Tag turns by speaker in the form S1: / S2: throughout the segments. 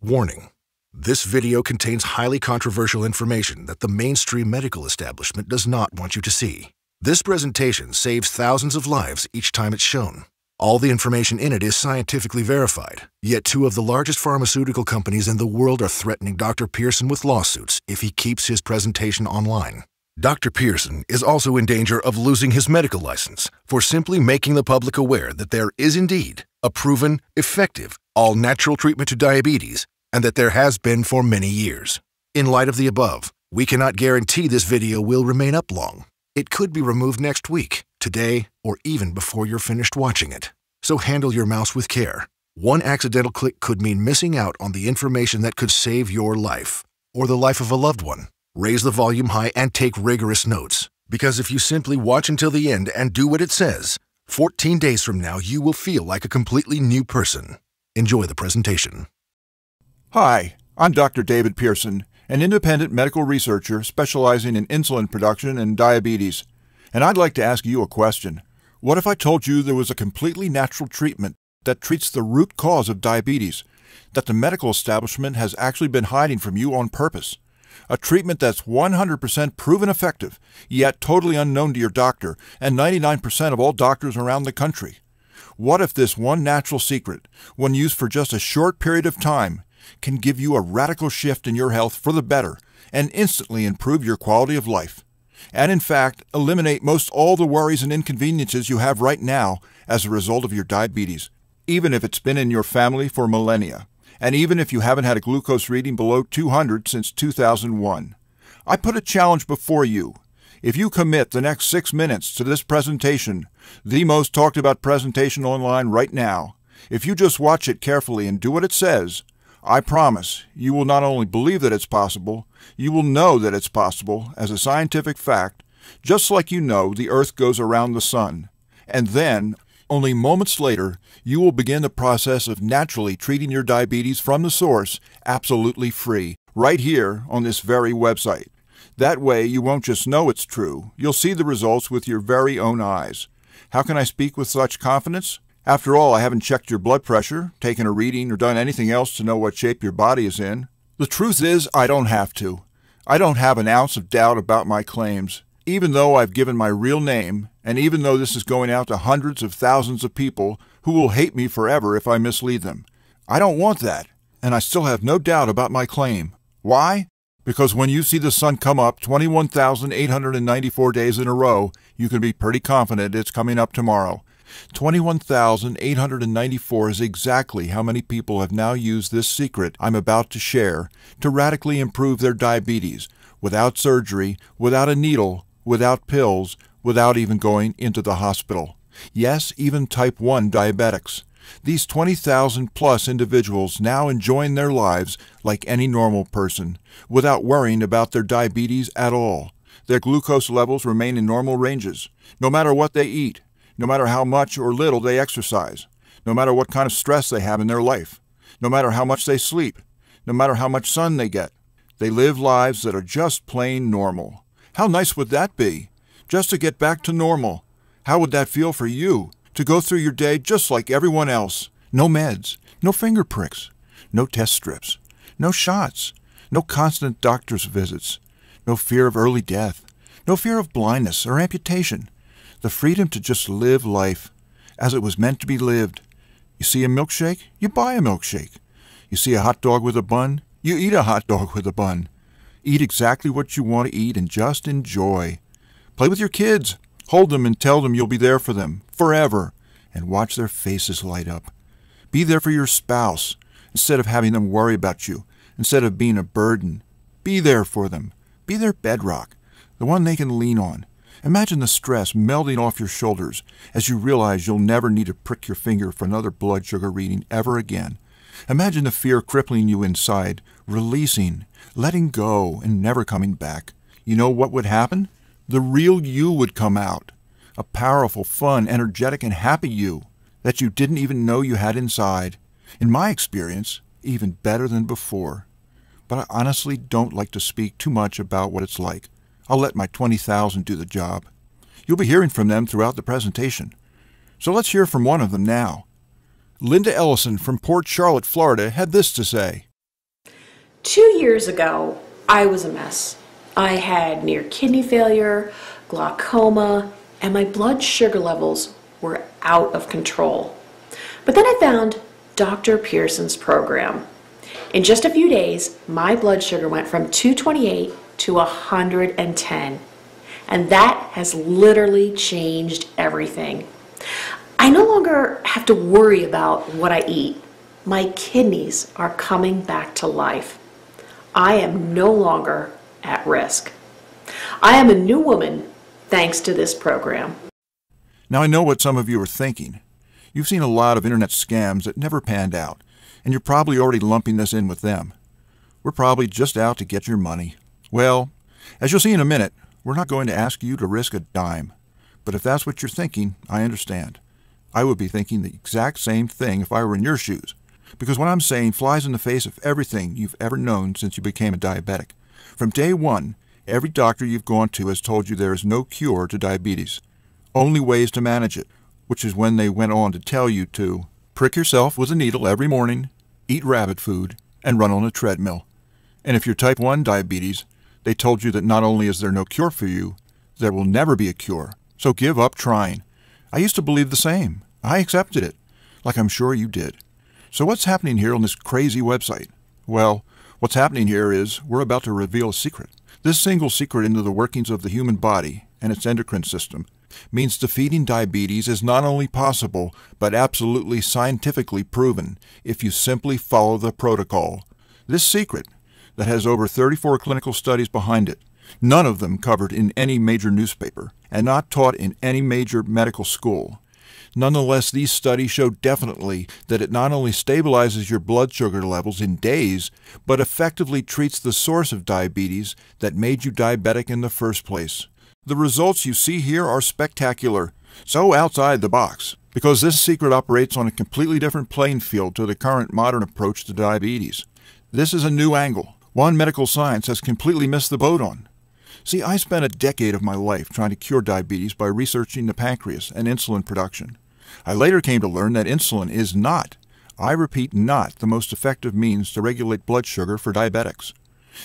S1: Warning: this video contains highly controversial information that the mainstream medical establishment does not want you to see. This presentation saves thousands of lives each time it's shown. All the information in it is scientifically verified, yet two of the largest pharmaceutical companies in the world are threatening Dr. Pearson with lawsuits if he keeps his presentation online. Dr. Pearson is also in danger of losing his medical license for simply making the public aware that there is indeed a proven, effective, all-natural treatment to diabetes, and that there has been for many years. In light of the above, we cannot guarantee this video will remain up long. It could be removed next week, today, or even before you're finished watching it. So handle your mouse with care. One accidental click could mean missing out on the information that could save your life, or the life of a loved one. Raise the volume high and take rigorous notes, because if you simply watch until the end and do what it says, 14 days from now you will feel like a completely new person. Enjoy the presentation.
S2: Hi, I'm Dr. David Pearson, an independent medical researcher specializing in insulin production and diabetes. And I'd like to ask you a question. What if I told you there was a completely natural treatment that treats the root cause of diabetes, that the medical establishment has actually been hiding from you on purpose? A treatment that's 100% proven effective, yet totally unknown to your doctor and 99% of all doctors around the country. What if this one natural secret, when used for just a short period of time, can give you a radical shift in your health for the better and instantly improve your quality of life? And in fact, eliminate most all the worries and inconveniences you have right now as a result of your diabetes, even if it's been in your family for millennia, and even if you haven't had a glucose reading below 200 since 2001. I put a challenge before you. If you commit the next 6 minutes to this presentation, the most talked about presentation online right now, if you just watch it carefully and do what it says, I promise you will not only believe that it's possible, you will know that it's possible as a scientific fact, just like you know the Earth goes around the sun. And then, only moments later, you will begin the process of naturally treating your diabetes from the source, absolutely free, right here on this very website. That way you won't just know it's true, you'll see the results with your very own eyes. How can I speak with such confidence? After all, I haven't checked your blood pressure, taken a reading, or done anything else to know what shape your body is in. The truth is, I don't have to. I don't have an ounce of doubt about my claims, even though I've given my real name, and even though this is going out to hundreds of thousands of people who will hate me forever if I mislead them. I don't want that, and I still have no doubt about my claim. Why? Because when you see the sun come up 21,894 days in a row, you can be pretty confident it's coming up tomorrow. 21,894 is exactly how many people have now used this secret I'm about to share to radically improve their diabetes, without surgery, without a needle, without pills, without even going into the hospital. Yes, even type 1 diabetics. These 20,000 plus individuals now enjoying their lives like any normal person, without worrying about their diabetes at all. Their glucose levels remain in normal ranges, no matter what they eat, no matter how much or little they exercise, no matter what kind of stress they have in their life, no matter how much they sleep, no matter how much sun they get. They live lives that are just plain normal. How nice would that be? Just to get back to normal. How would that feel for you? To go through your day just like everyone else. No meds, no finger pricks, no test strips, no shots, no constant doctor's visits, no fear of early death, no fear of blindness or amputation. The freedom to just live life as it was meant to be lived. You see a milkshake? You buy a milkshake. You see a hot dog with a bun? You eat a hot dog with a bun. Eat exactly what you want to eat and just enjoy. Play with your kids. Hold them and tell them you'll be there for them forever, and watch their faces light up. Be there for your spouse instead of having them worry about you, instead of being a burden. Be there for them. Be their bedrock, the one they can lean on. Imagine the stress melting off your shoulders as you realize you'll never need to prick your finger for another blood sugar reading ever again. Imagine the fear crippling you inside, releasing, letting go, and never coming back. You know what would happen? The real you would come out. A powerful, fun, energetic, and happy you that you didn't even know you had inside. In my experience, even better than before. But I honestly don't like to speak too much about what it's like. I'll let my 20,000 do the job. You'll be hearing from them throughout the presentation. So let's hear from one of them now. Linda Ellison from Port Charlotte, Florida, had this to say.
S3: 2 years ago, I was a mess. I had near kidney failure, glaucoma, and my blood sugar levels were out of control. But then I found Dr. Pearson's program. In just a few days, my blood sugar went from 228 to 110. And that has literally changed everything. I no longer have to worry about what I eat. My kidneys are coming back to life. I am no longer at risk. I am a new woman thanks to this program.
S2: Now I know what some of you are thinking. You've seen a lot of internet scams that never panned out, and you're probably already lumping this in with them. We're probably just out to get your money. Well, as you'll see in a minute, we're not going to ask you to risk a dime. But if that's what you're thinking, I understand. I would be thinking the exact same thing if I were in your shoes. Because what I'm saying flies in the face of everything you've ever known since you became a diabetic. From day one, every doctor you've gone to has told you there is no cure to diabetes. Only ways to manage it, which is when they went on to tell you to prick yourself with a needle every morning, eat rabbit food, and run on a treadmill. And if you're type 1 diabetes, they told you that not only is there no cure for you, there will never be a cure. So give up trying. I used to believe the same. I accepted it, like I'm sure you did. So what's happening here on this crazy website? Well, what's happening here is we're about to reveal a secret. This single secret into the workings of the human body and its endocrine system means defeating diabetes is not only possible, but absolutely scientifically proven if you simply follow the protocol. This secret, that has over 34 clinical studies behind it, none of them covered in any major newspaper, and not taught in any major medical school. Nonetheless, these studies show definitely that it not only stabilizes your blood sugar levels in days, but effectively treats the source of diabetes that made you diabetic in the first place. The results you see here are spectacular, so outside the box, because this secret operates on a completely different playing field to the current modern approach to diabetes. This is a new angle, one medical science has completely missed the boat on. See, I spent a decade of my life trying to cure diabetes by researching the pancreas and insulin production. I later came to learn that insulin is not, I repeat not, the most effective means to regulate blood sugar for diabetics.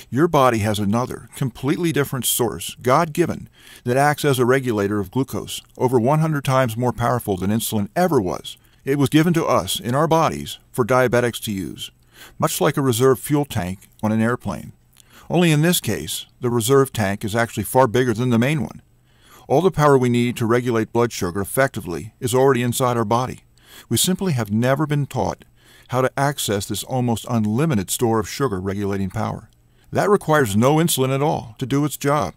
S2: Your body has another, completely different source, God-given, that acts as a regulator of glucose, over 100 times more powerful than insulin ever was. It was given to us, in our bodies, for diabetics to use, much like a reserve fuel tank on an airplane. Only in this case, the reserve tank is actually far bigger than the main one. All the power we need to regulate blood sugar effectively is already inside our body. We simply have never been taught how to access this almost unlimited store of sugar regulating power. That requires no insulin at all to do its job.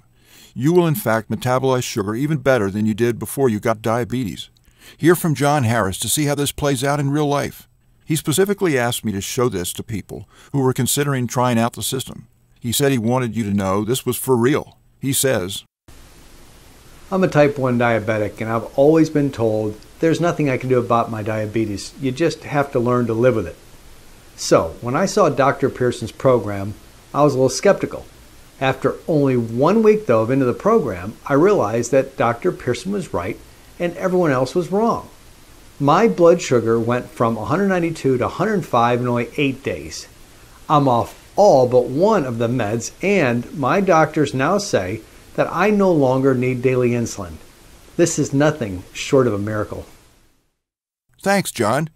S2: You will in fact metabolize sugar even better than you did before you got diabetes. Hear from John Harris to see how this plays out in real life. He specifically asked me to show this to people who were considering trying out the system. He said he wanted you to know this was for real. He says,
S4: I'm a type 1 diabetic, and I've always been told there's nothing I can do about my diabetes. You just have to learn to live with it. So, when I saw Dr. Pearson's program, I was a little skeptical. After only 1 week, though, into the program, I realized that Dr. Pearson was right and everyone else was wrong. My blood sugar went from 192 to 105 in only 8 days. I'm off all but one of the meds, and my doctors now say that I no longer need daily insulin. This is nothing short of a miracle.
S2: Thanks, John.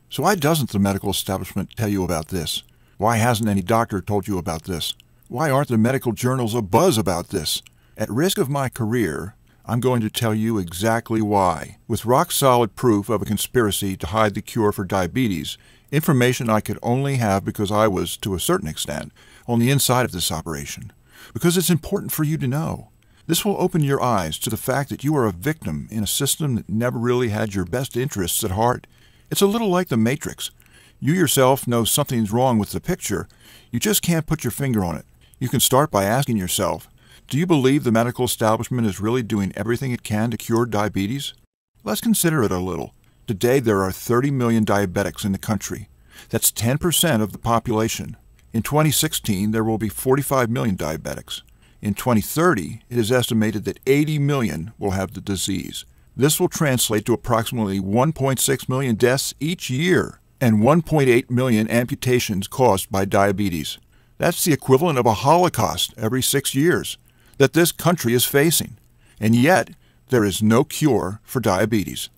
S2: So why doesn't the medical establishment tell you about this? Why hasn't any doctor told you about this? Why aren't the medical journals abuzz about this? At risk of my career, I'm going to tell you exactly why. With rock-solid proof of a conspiracy to hide the cure for diabetes, information I could only have because I was, to a certain extent, on the inside of this operation. Because it's important for you to know. This will open your eyes to the fact that you are a victim in a system that never really had your best interests at heart. It's a little like the Matrix. You yourself know something's wrong with the picture. You just can't put your finger on it. You can start by asking yourself, do you believe the medical establishment is really doing everything it can to cure diabetes? Let's consider it a little. Today there are 30 million diabetics in the country. That's 10% of the population. In 2016, there will be 45 million diabetics. In 2030, it is estimated that 80 million will have the disease. This will translate to approximately 1.6 million deaths each year and 1.8 million amputations caused by diabetes. That's the equivalent of a Holocaust every 6 years that this country is facing. And yet, there is no cure for diabetes.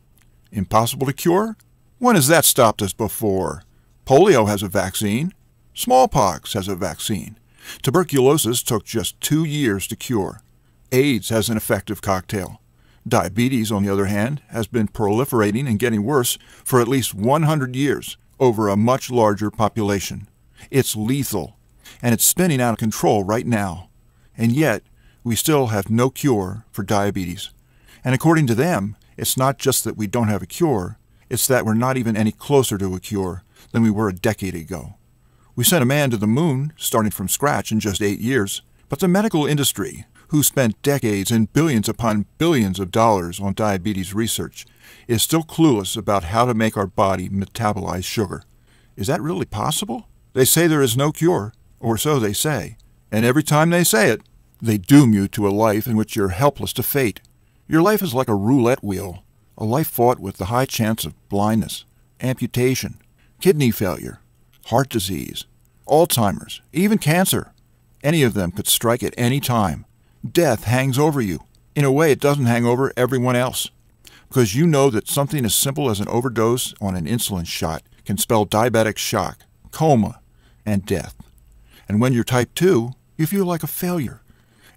S2: Impossible to cure? When has that stopped us before? Polio has a vaccine. Smallpox has a vaccine. Tuberculosis took just 2 years to cure. AIDS has an effective cocktail. Diabetes, on the other hand, has been proliferating and getting worse for at least 100 years over a much larger population. It's lethal, and it's spinning out of control right now. And yet, we still have no cure for diabetes. And according to them, it's not just that we don't have a cure, it's that we're not even any closer to a cure than we were a decade ago. We sent a man to the moon, starting from scratch in just 8 years, but the medical industry, who spent decades and billions upon billions of dollars on diabetes research, is still clueless about how to make our body metabolize sugar. Is that really possible? They say there is no cure, or so they say, and every time they say it, they doom you to a life in which you're helpless to fate. Your life is like a roulette wheel, a life fought with the high chance of blindness, amputation, kidney failure, heart disease, Alzheimer's, even cancer. Any of them could strike at any time. Death hangs over you. In a way, it doesn't hang over everyone else, because you know that something as simple as an overdose on an insulin shot can spell diabetic shock, coma, and death. And when you're type 2, you feel like a failure.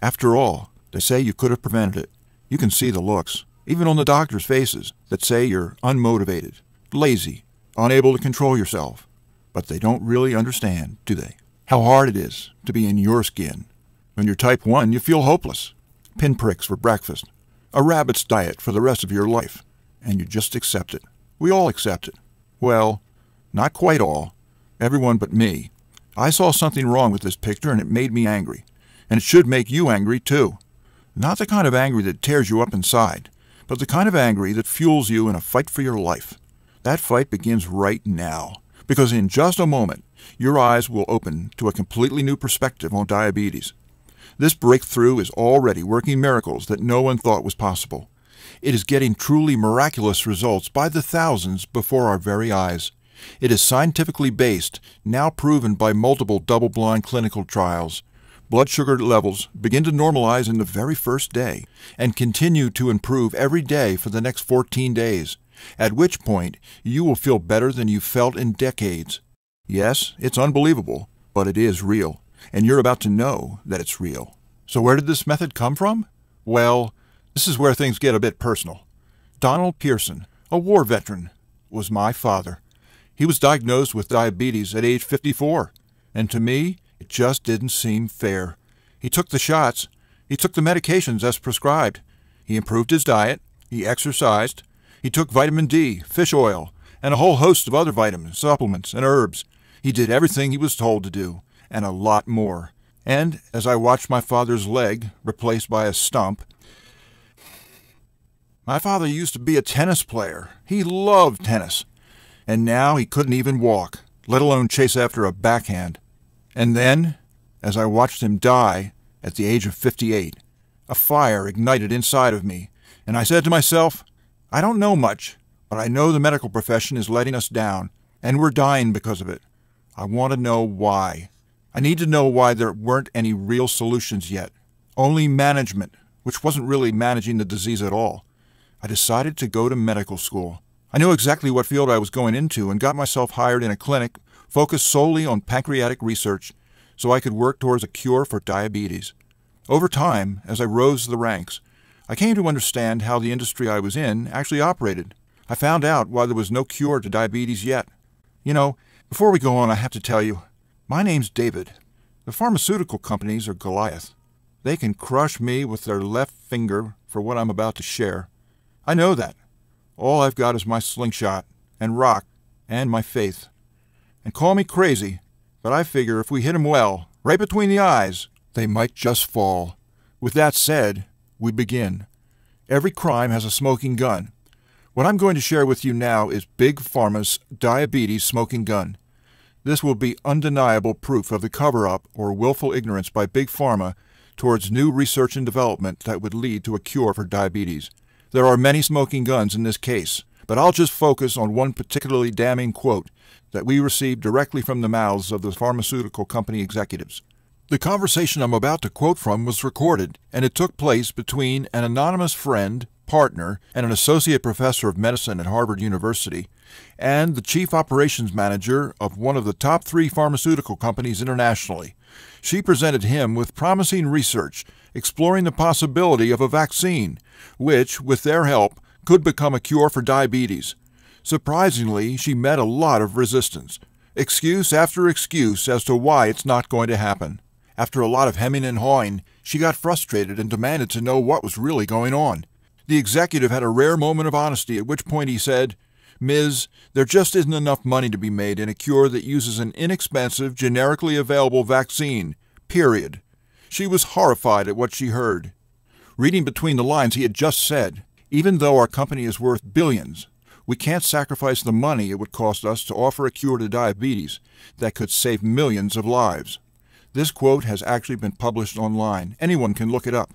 S2: After all, they say you could have prevented it. You can see the looks, even on the doctors' faces, that say you're unmotivated, lazy, unable to control yourself. But they don't really understand, do they? How hard it is to be in your skin. When you're type 1, you feel hopeless. Pinpricks for breakfast. A rabbit's diet for the rest of your life. And you just accept it. We all accept it. Well, not quite all. Everyone but me. I saw something wrong with this picture and it made me angry. And it should make you angry too. Not the kind of angry that tears you up inside, but the kind of angry that fuels you in a fight for your life. That fight begins right now, because in just a moment, your eyes will open to a completely new perspective on diabetes. This breakthrough is already working miracles that no one thought was possible. It is getting truly miraculous results by the thousands before our very eyes. It is scientifically based, now proven by multiple double-blind clinical trials. Blood sugar levels begin to normalize in the very first day and continue to improve every day for the next 14 days, at which point you will feel better than you've felt in decades. Yes, it's unbelievable, but it is real, and you're about to know that it's real. So where did this method come from? Well, this is where things get a bit personal. Donald Pearson, a war veteran, was my father. He was diagnosed with diabetes at age 54, and to me, it just didn't seem fair. He took the shots. He took the medications as prescribed. He improved his diet. He exercised. He took vitamin D, fish oil, and a whole host of other vitamins, supplements, and herbs. He did everything he was told to do, and a lot more. And as I watched my father's leg replaced by a stump, my father used to be a tennis player. He loved tennis. And now he couldn't even walk, let alone chase after a backhand. And then, as I watched him die at the age of 58, a fire ignited inside of me, and I said to myself, I don't know much, but I know the medical profession is letting us down, and we're dying because of it. I want to know why. I need to know why there weren't any real solutions yet. Only management, which wasn't really managing the disease at all. I decided to go to medical school. I knew exactly what field I was going into and got myself hired in a clinic focused solely on pancreatic research so I could work towards a cure for diabetes. Over time, as I rose the ranks, I came to understand how the industry I was in actually operated. I found out why there was no cure to diabetes yet. You know, before we go on, I have to tell you, my name's David. The pharmaceutical companies are Goliath. They can crush me with their left finger for what I'm about to share. I know that. All I've got is my slingshot, and rock, and my faith. And call me crazy, but I figure if we hit 'em well, right between the eyes, they might just fall. With that said, we begin. Every crime has a smoking gun. What I'm going to share with you now is Big Pharma's diabetes smoking gun. This will be undeniable proof of the cover-up or willful ignorance by Big Pharma towards new research and development that would lead to a cure for diabetes. There are many smoking guns in this case, but I'll just focus on one particularly damning quote that we received directly from the mouths of the pharmaceutical company executives. The conversation I'm about to quote from was recorded, and it took place between an anonymous friend, partner, and an associate professor of medicine at Harvard University, and the chief operations manager of one of the top 3 pharmaceutical companies internationally. She presented him with promising research exploring the possibility of a vaccine, which, with their help, could become a cure for diabetes. Surprisingly, she met a lot of resistance, excuse after excuse as to why it's not going to happen. After a lot of hemming and hawing, she got frustrated and demanded to know what was really going on. The executive had a rare moment of honesty, at which point he said, "Ms., there just isn't enough money to be made in a cure that uses an inexpensive, generically available vaccine. Period." She was horrified at what she heard. Reading between the lines, he had just said, "Even though our company is worth billions, we can't sacrifice the money it would cost us to offer a cure to diabetes that could save millions of lives." This quote has actually been published online. Anyone can look it up.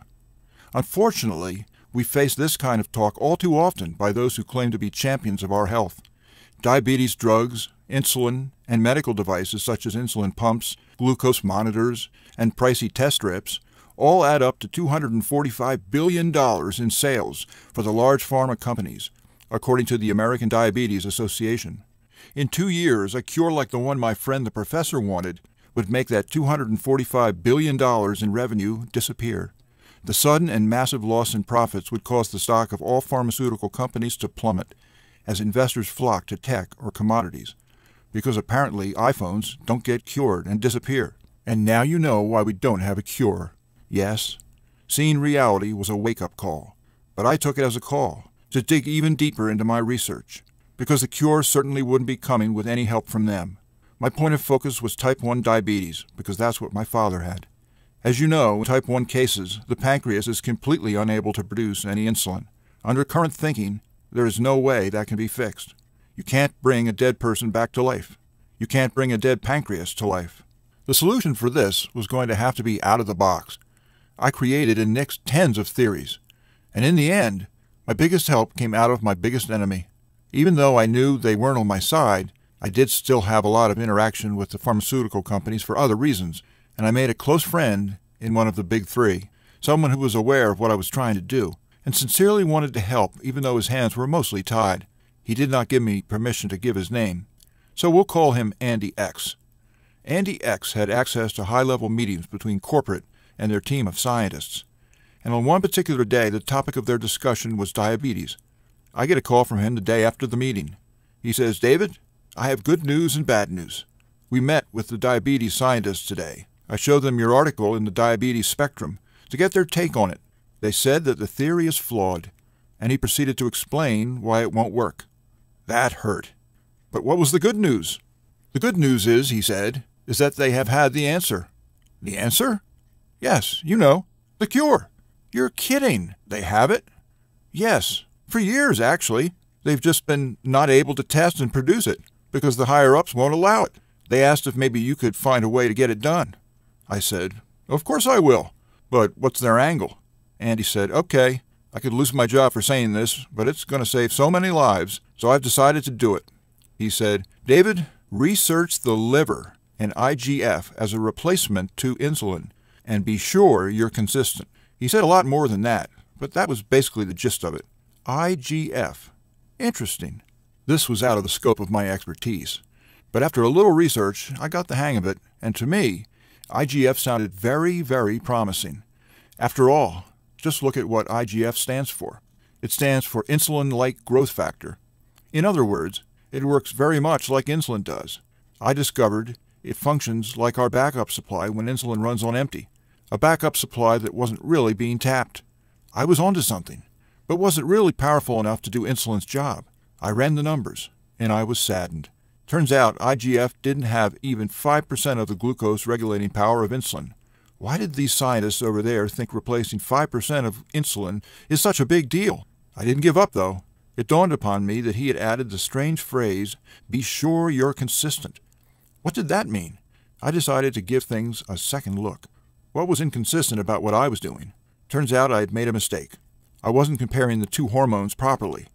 S2: Unfortunately, we face this kind of talk all too often by those who claim to be champions of our health. Diabetes drugs, insulin, and medical devices such as insulin pumps, glucose monitors, and pricey test strips all add up to $245 billion in sales for the large pharma companies, according to the American Diabetes Association. In 2 years, a cure like the one my friend the professor wanted would make that $245 billion in revenue disappear. The sudden and massive loss in profits would cause the stock of all pharmaceutical companies to plummet as investors flock to tech or commodities, because apparently iPhones don't get cured and disappear. And now you know why we don't have a cure. Yes, seeing reality was a wake-up call, but I took it as a call to dig even deeper into my research, because the cure certainly wouldn't be coming with any help from them. My point of focus was type 1 diabetes, because that's what my father had. As you know, in type 1 cases, the pancreas is completely unable to produce any insulin. Under current thinking, there is no way that can be fixed. You can't bring a dead person back to life. You can't bring a dead pancreas to life. The solution for this was going to have to be out of the box. I created and nixed tens of theories, and in the end, my biggest help came out of my biggest enemy. Even though I knew they weren't on my side, I did still have a lot of interaction with the pharmaceutical companies for other reasons, and I made a close friend in one of the big 3, someone who was aware of what I was trying to do, and sincerely wanted to help even though his hands were mostly tied. He did not give me permission to give his name, so we'll call him Andy X. Andy X had access to high-level meetings between corporate and their team of scientists, and on one particular day the topic of their discussion was diabetes. I get a call from him the day after the meeting. He says, "David, I have good news and bad news. We met with the diabetes scientists today. I showed them your article in the Diabetes Spectrum to get their take on it. They said that the theory is flawed," and he proceeded to explain why it won't work. That hurt. But what was the good news? "The good news is," he said, "is that they have had the answer." "The answer?" "Yes, you know, the cure." "You're kidding. They have it?" "Yes, for years, actually. They've just been not able to test and produce it because the higher-ups won't allow it. They asked if maybe you could find a way to get it done." I said, "Of course I will. But what's their angle?" Andy said, "Okay, I could lose my job for saying this, but it's going to save so many lives, so I've decided to do it." He said, "David, research the liver and IGF as a replacement to insulin, and be sure you're consistent." He said a lot more than that, but that was basically the gist of it. IGF. Interesting. This was out of the scope of my expertise, but after a little research, I got the hang of it, and to me, IGF sounded very, very promising. After all, just look at what IGF stands for. It stands for insulin-like growth factor. In other words, it works very much like insulin does. I discovered it functions like our backup supply when insulin runs on empty, a backup supply that wasn't really being tapped. I was onto something, but wasn't really powerful enough to do insulin's job. I ran the numbers, and I was saddened. Turns out IGF didn't have even 5% of the glucose regulating power of insulin. Why did these scientists over there think replacing 5% of insulin is such a big deal? I didn't give up, though. It dawned upon me that he had added the strange phrase, "Be sure you're consistent." What did that mean? I decided to give things a second look. What was inconsistent about what I was doing? Turns out I had made a mistake. I wasn't comparing the two hormones properly.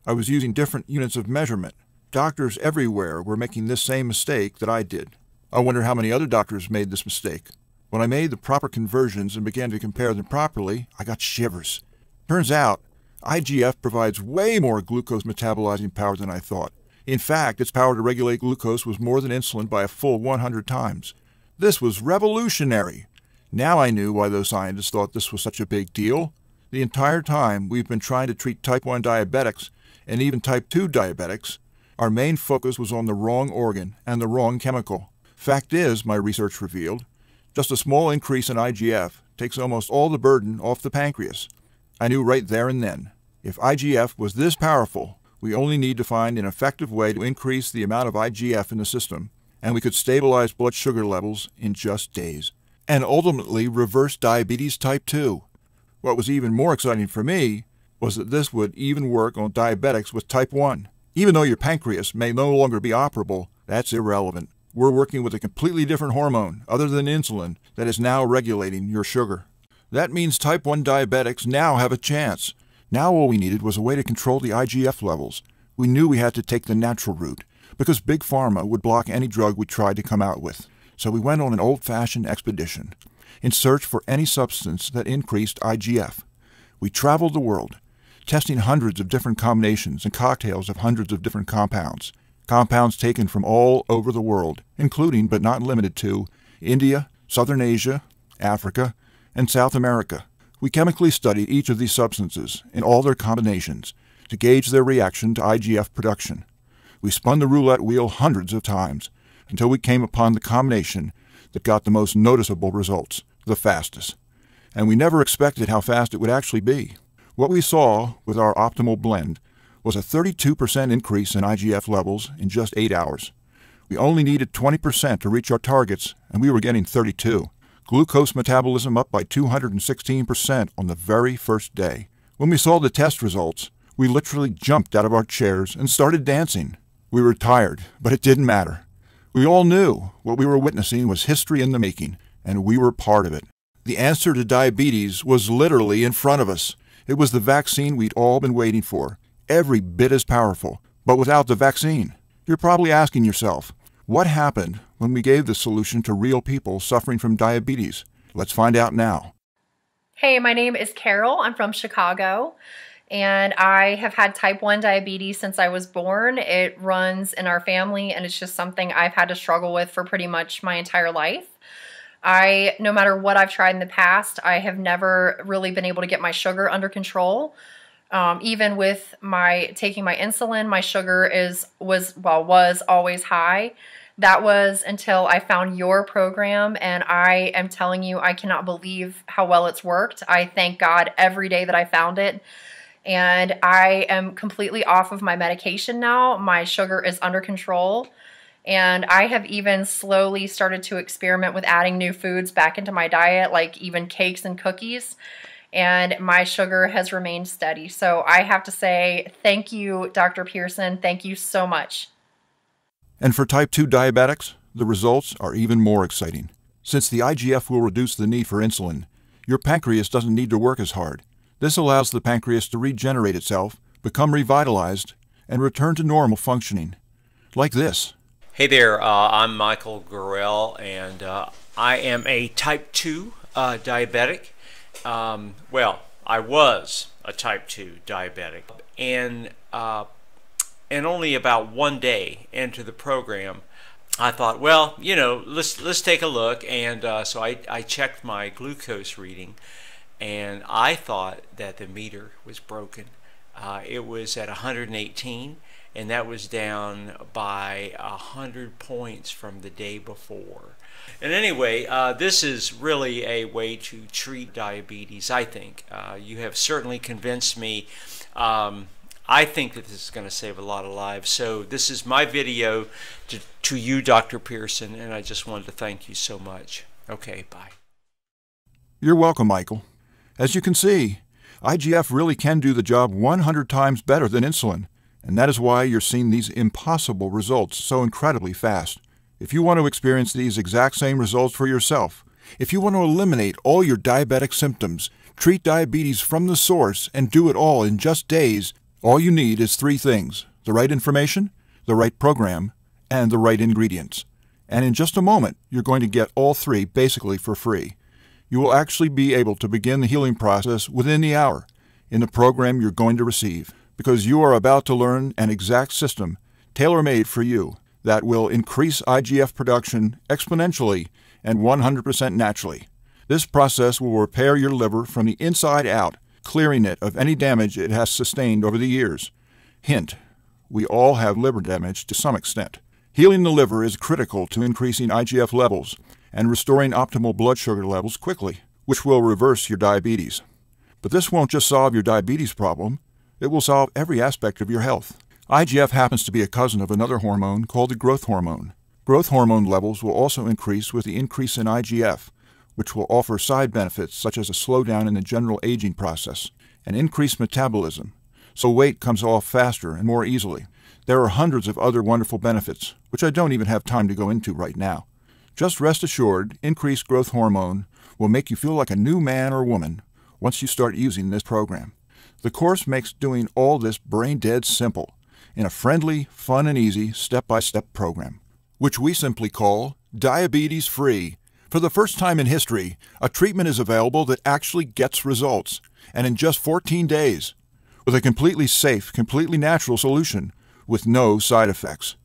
S2: I was using different units of measurement. Doctors everywhere were making this same mistake that I did. I wonder how many other doctors made this mistake. When I made the proper conversions and began to compare them properly, I got shivers. Turns out, IGF provides way more glucose metabolizing power than I thought. In fact, its power to regulate glucose was more than insulin by a full 100 times. This was revolutionary. Now I knew why those scientists thought this was such a big deal. The entire time we've been trying to treat type 1 diabetics and even type 2 diabetics, our main focus was on the wrong organ and the wrong chemical. Fact is, my research revealed, just a small increase in IGF takes almost all the burden off the pancreas. I knew right there and then, if IGF was this powerful, we only need to find an effective way to increase the amount of IGF in the system, and we could stabilize blood sugar levels in just days, and ultimately reverse diabetes type 2. What was even more exciting for me was that this would even work on diabetics with type 1. Even though your pancreas may no longer be operable, that's irrelevant. We're working with a completely different hormone, other than insulin, that is now regulating your sugar. That means type 1 diabetics now have a chance. Now all we needed was a way to control the IGF levels. We knew we had to take the natural route, because Big Pharma would block any drug we tried to come out with. So we went on an old-fashioned expedition, in search for any substance that increased IGF. We traveled the world, testing hundreds of different combinations and cocktails of hundreds of different compounds. Compounds taken from all over the world, including but not limited to India, Southern Asia, Africa, and South America. We chemically studied each of these substances in all their combinations to gauge their reaction to IGF production. We spun the roulette wheel hundreds of times until we came upon the combination that got the most noticeable results, the fastest. And we never expected how fast it would actually be. What we saw with our optimal blend was a 32% increase in IGF levels in just 8 hours. We only needed 20% to reach our targets, and we were getting 32. Glucose metabolism up by 216% on the very first day. When we saw the test results, we literally jumped out of our chairs and started dancing. We were tired, but it didn't matter. We all knew what we were witnessing was history in the making, and we were part of it. The answer to diabetes was literally in front of us. It was the vaccine we'd all been waiting for. Every bit as powerful, but without the vaccine. You're probably asking yourself, what happened when we gave the solution to real people suffering from diabetes? Let's find out now.
S5: Hey, my name is Carol. I'm from Chicago, and I have had type 1 diabetes since I was born. It runs in our family, and it's just something I've had to struggle with for pretty much my entire life. No matter what I've tried in the past, I have never really been able to get my sugar under control. Even with taking my insulin, my sugar was always high. That was until I found your program, and I am telling you, I cannot believe how well it's worked. I thank God every day that I found it, and I am completely off of my medication now. My sugar is under control, and I have even slowly started to experiment with adding new foods back into my diet, like even cakes and cookies. And my sugar has remained steady. So I have to say thank you, Dr. Pearson. Thank you so much.
S2: And for type 2 diabetics, the results are even more exciting. Since the IGF will reduce the need for insulin, your pancreas doesn't need to work as hard. This allows the pancreas to regenerate itself, become revitalized, and return to normal functioning. Like this.
S6: Hey there, I'm Michael Gurrell, and I am a type 2 diabetic. Well, I was a type 2 diabetic, and only about one day into the program, I thought, well, you know, let's take a look, and so I checked my glucose reading, and I thought that the meter was broken. It was at 118, and that was down by 100 points from the day before. And anyway, this is really a way to treat diabetes, I think. You have certainly convinced me. I think that this is going to save a lot of lives. So this is my video to you, Dr. Pearson, and I just wanted to thank you so much. Okay, bye.
S2: You're welcome, Michael. As you can see, IGF really can do the job 100 times better than insulin, and that is why you're seeing these impossible results so incredibly fast. If you want to experience these exact same results for yourself, if you want to eliminate all your diabetic symptoms, treat diabetes from the source, and do it all in just days, All you need is three things: the right information, the right program, and the right ingredients. And in just a moment, you're going to get all three basically for free. You will actually be able to begin the healing process within the hour in the program you're going to receive, because you are about to learn an exact system tailor-made for you that will increase IGF production exponentially and 100% naturally. This process will repair your liver from the inside out, clearing it of any damage it has sustained over the years. Hint: we all have liver damage to some extent. Healing the liver is critical to increasing IGF levels and restoring optimal blood sugar levels quickly, which will reverse your diabetes. But this won't just solve your diabetes problem, it will solve every aspect of your health. IGF happens to be a cousin of another hormone called the growth hormone. Growth hormone levels will also increase with the increase in IGF, which will offer side benefits such as a slowdown in the general aging process and increased metabolism, so weight comes off faster and more easily. There are hundreds of other wonderful benefits, which I don't even have time to go into right now. Just rest assured, increased growth hormone will make you feel like a new man or woman once you start using this program. The course makes doing all this brain-dead simple in a friendly, fun, and easy step-by-step program, which we simply call diabetes-free. For the first time in history, a treatment is available that actually gets results, and in just 14 days, with a completely safe, completely natural solution with no side effects.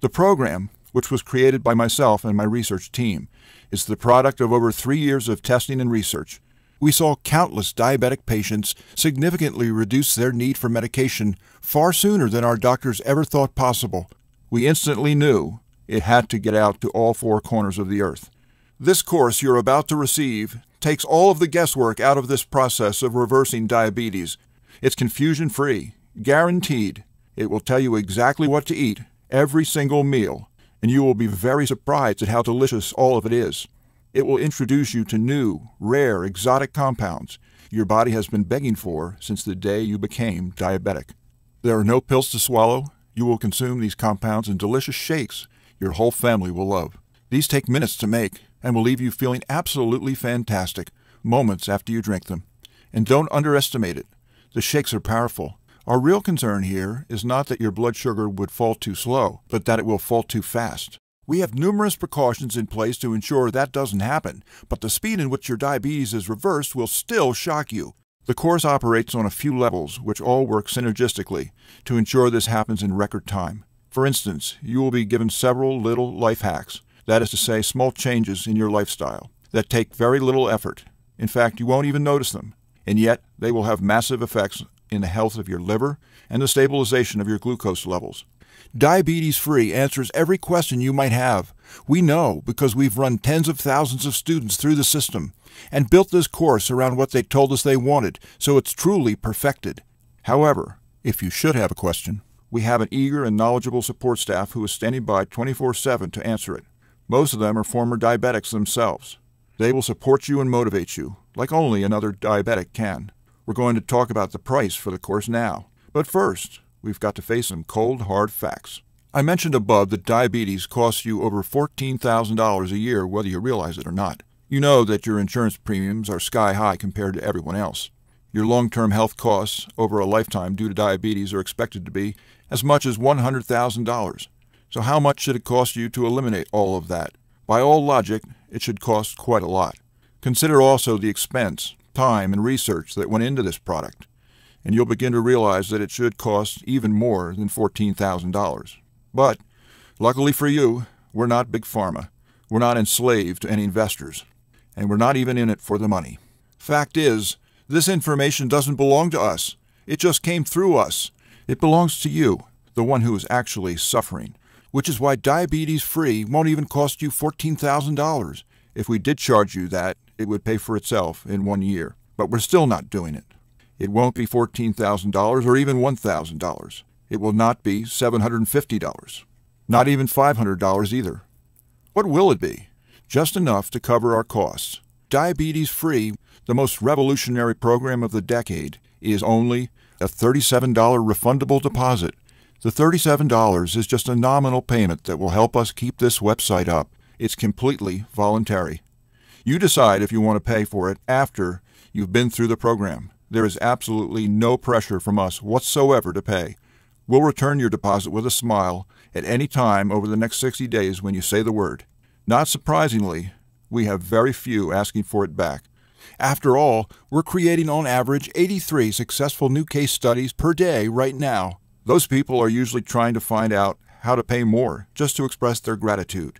S2: The program, which was created by myself and my research team, is the product of over 3 years of testing and research. We saw countless diabetic patients significantly reduce their need for medication far sooner than our doctors ever thought possible. We instantly knew it had to get out to all four corners of the earth. This course you're about to receive takes all of the guesswork out of this process of reversing diabetes. It's confusion-free, guaranteed. It will tell you exactly what to eat every single meal, and you will be very surprised at how delicious all of it is. It will introduce you to new, rare, exotic compounds your body has been begging for since the day you became diabetic. There are no pills to swallow. You will consume these compounds in delicious shakes your whole family will love. These take minutes to make and will leave you feeling absolutely fantastic moments after you drink them. And don't underestimate it. The shakes are powerful. Our real concern here is not that your blood sugar would fall too slow, but that it will fall too fast. We have numerous precautions in place to ensure that doesn't happen, but the speed in which your diabetes is reversed will still shock you. The course operates on a few levels, which all work synergistically to ensure this happens in record time. For instance, you will be given several little life hacks, that is to say, small changes in your lifestyle, that take very little effort. In fact, you won't even notice them, and yet they will have massive effects in the health of your liver and the stabilization of your glucose levels. Diabetes-free answers every question you might have. We know because we've run tens of thousands of students through the system and built this course around what they told us they wanted, so it's truly perfected. However, if you should have a question, we have an eager and knowledgeable support staff who is standing by 24/7 to answer it. Most of them are former diabetics themselves. They will support you and motivate you, like only another diabetic can. We're going to talk about the price for the course now. But first, we've got to face some cold, hard facts. I mentioned above that diabetes costs you over $14,000 a year whether you realize it or not. You know that your insurance premiums are sky high compared to everyone else. Your long-term health costs over a lifetime due to diabetes are expected to be as much as $100,000. So how much should it cost you to eliminate all of that? By all logic, it should cost quite a lot. Consider also the expense, time, and research that went into this product, and you'll begin to realize that it should cost even more than $14,000. But, luckily for you, we're not Big Pharma. We're not enslaved to any investors, and we're not even in it for the money. Fact is, this information doesn't belong to us. It just came through us. It belongs to you, the one who is actually suffering, which is why diabetes-free won't even cost you $14,000. If we did charge you that, it would pay for itself in 1 year. But we're still not doing it. It won't be $14,000 or even $1,000. It will not be $750. Not even $500 either. What will it be? Just enough to cover our costs. Diabetes-free, the most revolutionary program of the decade, is only a $37 refundable deposit. The $37 is just a nominal payment that will help us keep this website up. It's completely voluntary. You decide if you want to pay for it after you've been through the program. There is absolutely no pressure from us whatsoever to pay. We'll return your deposit with a smile at any time over the next 60 days when you say the word. Not surprisingly, we have very few asking for it back. After all, we're creating on average 83 successful new case studies per day right now. Those people are usually trying to find out how to pay more just to express their gratitude.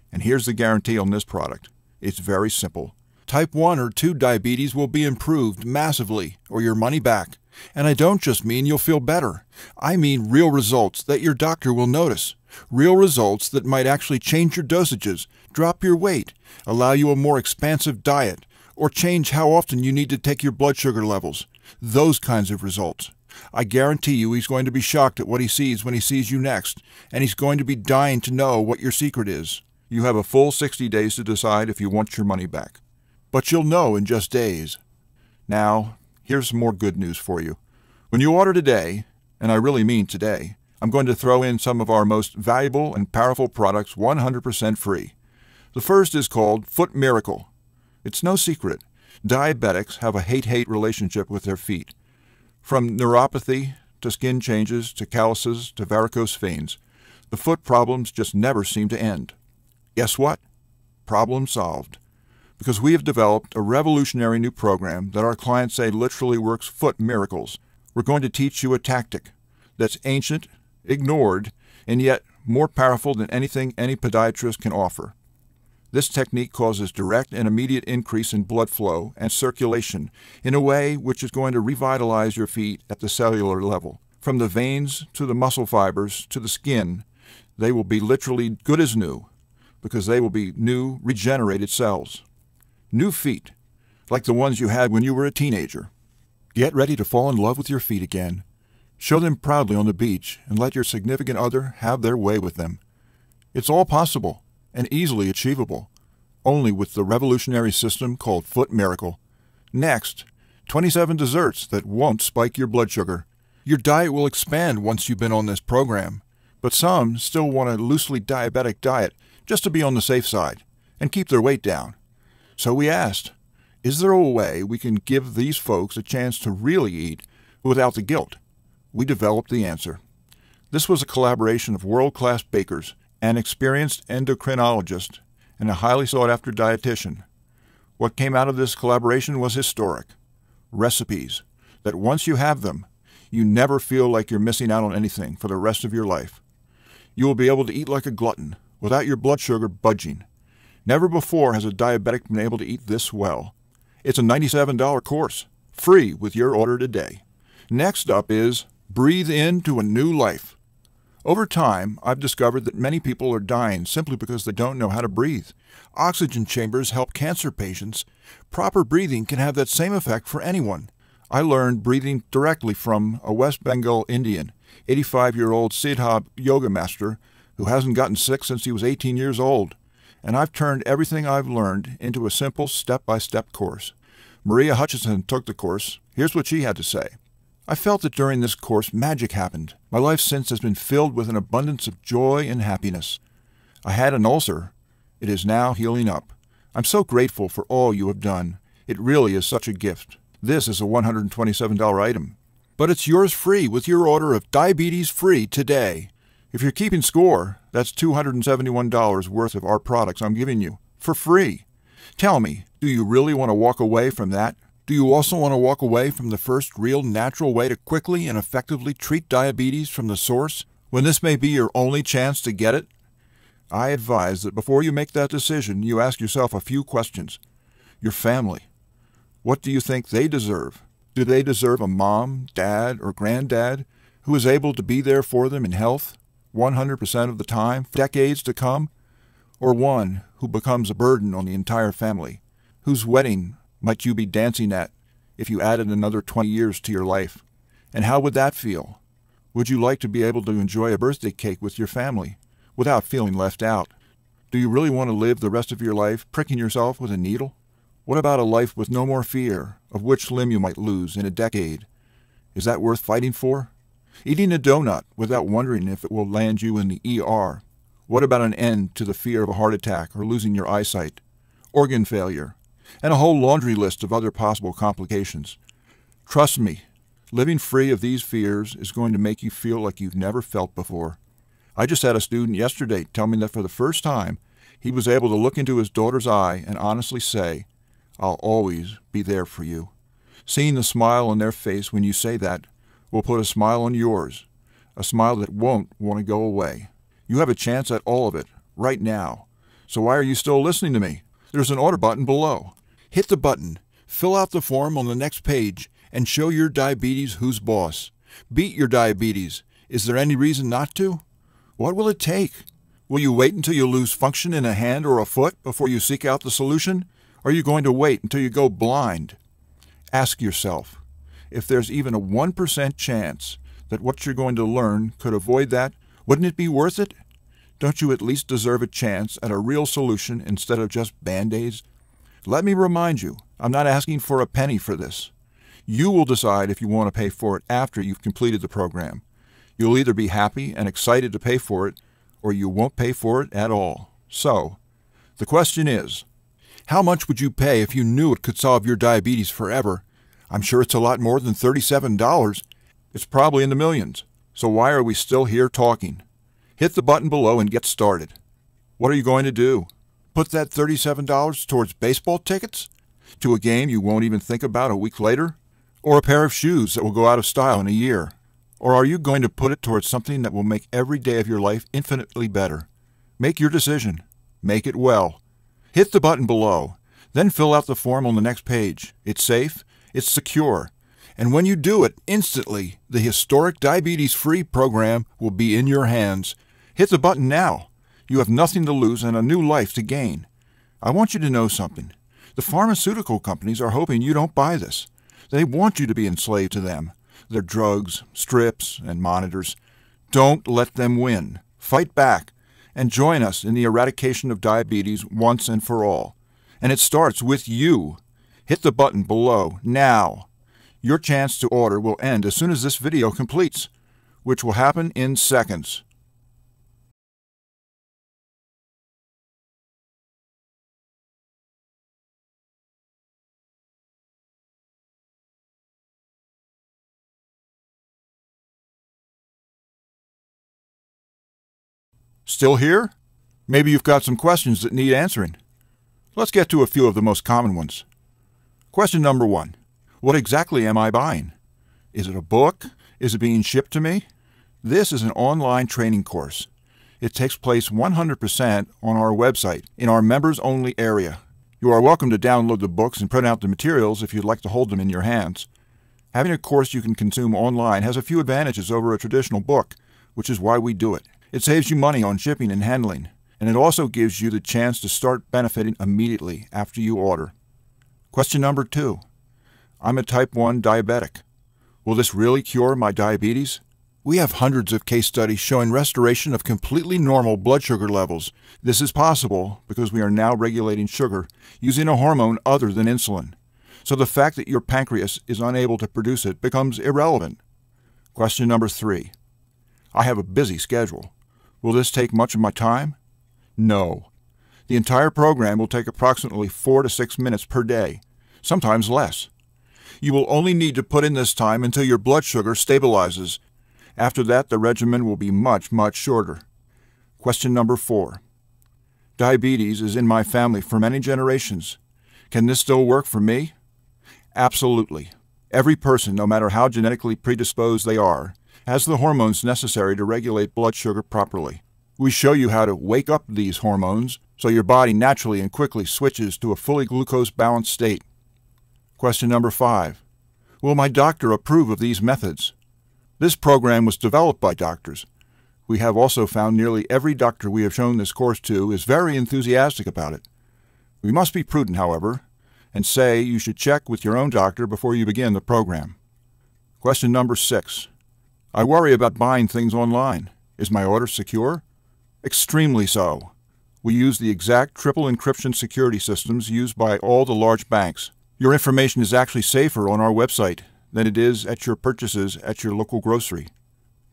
S2: And here's the guarantee on this product. It's very simple. Type 1 or 2 diabetes will be improved massively, or your money back. And I don't just mean you'll feel better. I mean real results that your doctor will notice. Real results that might actually change your dosages, drop your weight, allow you a more expansive diet, or change how often you need to take your blood sugar levels. Those kinds of results. I guarantee you he's going to be shocked at what he sees when he sees you next, and he's going to be dying to know what your secret is. You have a full 60 days to decide if you want your money back. But you'll know in just days. Now, here's some more good news for you. When you order today, and I really mean today, I'm going to throw in some of our most valuable and powerful products 100% free. The first is called Foot Miracle. It's no secret. Diabetics have a hate-hate relationship with their feet. From neuropathy to skin changes to calluses to varicose veins, the foot problems just never seem to end. Guess what? Problem solved. Because we have developed a revolutionary new program that our clients say literally works foot miracles. We're going to teach you a tactic that's ancient, ignored, and yet more powerful than anything any podiatrist can offer. This technique causes direct and immediate increase in blood flow and circulation in a way which is going to revitalize your feet at the cellular level. From the veins to the muscle fibers to the skin, they will be literally good as new because they will be new, regenerated cells. New feet, like the ones you had when you were a teenager. Get ready to fall in love with your feet again. Show them proudly on the beach and let your significant other have their way with them. It's all possible and easily achievable, only with the revolutionary system called Foot Miracle. Next, 27 desserts that won't spike your blood sugar. Your diet will expand once you've been on this program, but some still want a loosely diabetic diet just to be on the safe side and keep their weight down. So we asked, is there a way we can give these folks a chance to really eat without the guilt? We developed the answer. This was a collaboration of world-class bakers, an experienced endocrinologist, and a highly sought-after dietitian. What came out of this collaboration was historic. Recipes that once you have them, you never feel like you're missing out on anything for the rest of your life. You will be able to eat like a glutton without your blood sugar budging. Never before has a diabetic been able to eat this well. It's a $97 course, free with your order today. Next up is Breathe Into a New Life. Over time, I've discovered that many people are dying simply because they don't know how to breathe. Oxygen chambers help cancer patients. Proper breathing can have that same effect for anyone. I learned breathing directly from a West Bengal Indian, 85-year-old Siddha yoga master who hasn't gotten sick since he was 18 years old. And I've turned everything I've learned into a simple step-by-step course. Maria Hutchinson took the course. Here's what she had to say. I felt that during this course magic happened. My life since has been filled with an abundance of joy and happiness. I had an ulcer. It is now healing up. I'm so grateful for all you have done. It really is such a gift. This is a $127 item. But it's yours free with your order of Diabetes Free today. If you're keeping score, that's $271 worth of our products I'm giving you, for free. Tell me, do you really want to walk away from that? Do you also want to walk away from the first real natural way to quickly and effectively treat diabetes from the source, when this may be your only chance to get it? I advise that before you make that decision, you ask yourself a few questions. Your family. What do you think they deserve? Do they deserve a mom, dad, or granddad who is able to be there for them in health 100% of the time for decades to come? Or one who becomes a burden on the entire family, whose wedding might you be dancing at if you added another 20 years to your life? And how would that feel? Would you like to be able to enjoy a birthday cake with your family without feeling left out? Do you really want to live the rest of your life pricking yourself with a needle? What about a life with no more fear of which limb you might lose in a decade? Is that worth fighting for? Eating a donut without wondering if it will land you in the ER. What about an end to the fear of a heart attack or losing your eyesight, organ failure, and a whole laundry list of other possible complications? Trust me, living free of these fears is going to make you feel like you've never felt before. I just had a student yesterday tell me that for the first time, he was able to look into his daughter's eye and honestly say, "I'll always be there for you." Seeing the smile on their face when you say that will put a smile on yours, a smile that won't want to go away. You have a chance at all of it, right now. So why are you still listening to me? There's an order button below. Hit the button, fill out the form on the next page, and show your diabetes who's boss. Beat your diabetes. Is there any reason not to? What will it take? Will you wait until you lose function in a hand or a foot before you seek out the solution? Or are you going to wait until you go blind? Ask yourself, if there's even a 1% chance that what you're going to learn could avoid that, wouldn't it be worth it? Don't you at least deserve a chance at a real solution instead of just Band-Aids? Let me remind you, I'm not asking for a penny for this. You will decide if you want to pay for it after you've completed the program. You'll either be happy and excited to pay for it, or you won't pay for it at all. So, the question is, how much would you pay if you knew it could solve your diabetes forever? I'm sure it's a lot more than $37. It's probably in the millions. So why are we still here talking? Hit the button below and get started. What are you going to do? Put that $37 towards baseball tickets? To a game you won't even think about a week later? Or a pair of shoes that will go out of style in a year? Or are you going to put it towards something that will make every day of your life infinitely better? Make your decision. Make it well. Hit the button below. Then fill out the form on the next page. It's safe. It's secure. And when you do it, instantly, the historic diabetes-free program will be in your hands. Hit the button now. You have nothing to lose and a new life to gain. I want you to know something. The pharmaceutical companies are hoping you don't buy this. They want you to be enslaved to them, their drugs, strips, and monitors. Don't let them win. Fight back and join us in the eradication of diabetes once and for all. And it starts with you. Hit the button below now. Your chance to order will end as soon as this video completes, which will happen in seconds. Still here? Maybe you've got some questions that need answering. Let's get to a few of the most common ones. Question number 1. What exactly am I buying? Is it a book? Is it being shipped to me? This is an online training course. It takes place 100% on our website, in our members-only area. You are welcome to download the books and print out the materials if you'd like to hold them in your hands. Having a course you can consume online has a few advantages over a traditional book, which is why we do it. It saves you money on shipping and handling, and it also gives you the chance to start benefiting immediately after you order. Question number 2. I'm a type 1 diabetic. Will this really cure my diabetes? We have hundreds of case studies showing restoration of completely normal blood sugar levels. This is possible because we are now regulating sugar using a hormone other than insulin. So the fact that your pancreas is unable to produce it becomes irrelevant. Question number 3. I have a busy schedule. Will this take much of my time? No. The entire program will take approximately 4 to 6 minutes per day, sometimes less. You will only need to put in this time until your blood sugar stabilizes. After that, the regimen will be much, much shorter. Question number 4. Diabetes is in my family for many generations. Can this still work for me? Absolutely. Every person, no matter how genetically predisposed they are, has the hormones necessary to regulate blood sugar properly. We show you how to wake up these hormones so your body naturally and quickly switches to a fully glucose-balanced state. Question number 5. Will my doctor approve of these methods? This program was developed by doctors. We have also found nearly every doctor we have shown this course to is very enthusiastic about it. We must be prudent, however, and say you should check with your own doctor before you begin the program. Question number 6. I worry about buying things online. Is my order secure? Extremely so. We use the exact triple encryption security systems used by all the large banks. Your information is actually safer on our website than it is at your purchases at your local grocery.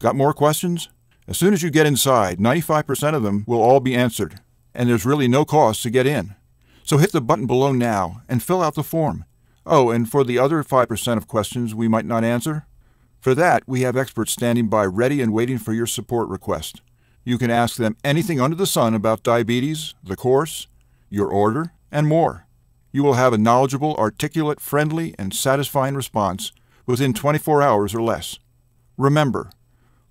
S2: Got more questions? As soon as you get inside, 95% of them will all be answered, and there's really no cost to get in. So hit the button below now and fill out the form. Oh, and for the other 5% of questions we might not answer, for that we have experts standing by ready and waiting for your support request. You can ask them anything under the sun about diabetes, the course, your order, and more. You will have a knowledgeable, articulate, friendly, and satisfying response within 24 hours or less. Remember,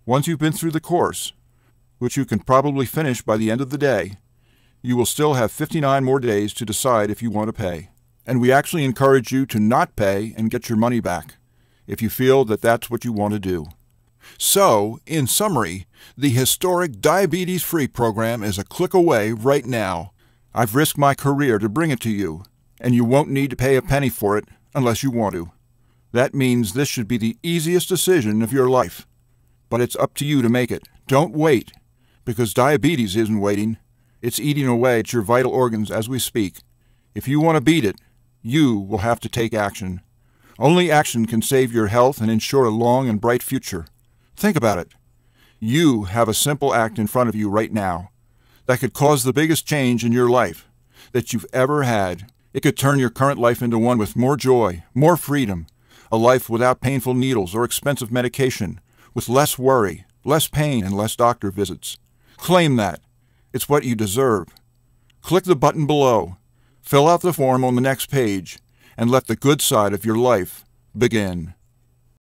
S2: once you've been through the course, which you can probably finish by the end of the day, you will still have 59 more days to decide if you want to pay. And we actually encourage you to not pay and get your money back, if you feel that that's what you want to do. So, in summary, the historic diabetes-free program is a click away right now. I've risked my career to bring it to you, and you won't need to pay a penny for it unless you want to. That means this should be the easiest decision of your life. But it's up to you to make it. Don't wait, because diabetes isn't waiting. It's eating away at your vital organs as we speak. If you want to beat it, you will have to take action. Only action can save your health and ensure a long and bright future. Think about it. You have a simple act in front of you right now that could cause the biggest change in your life that you've ever had. It could turn your current life into one with more joy, more freedom, a life without painful needles or expensive medication, with less worry, less pain, and less doctor visits. Claim that. It's what you deserve. Click the button below, fill out the form on the next page, and let the good side of your life begin.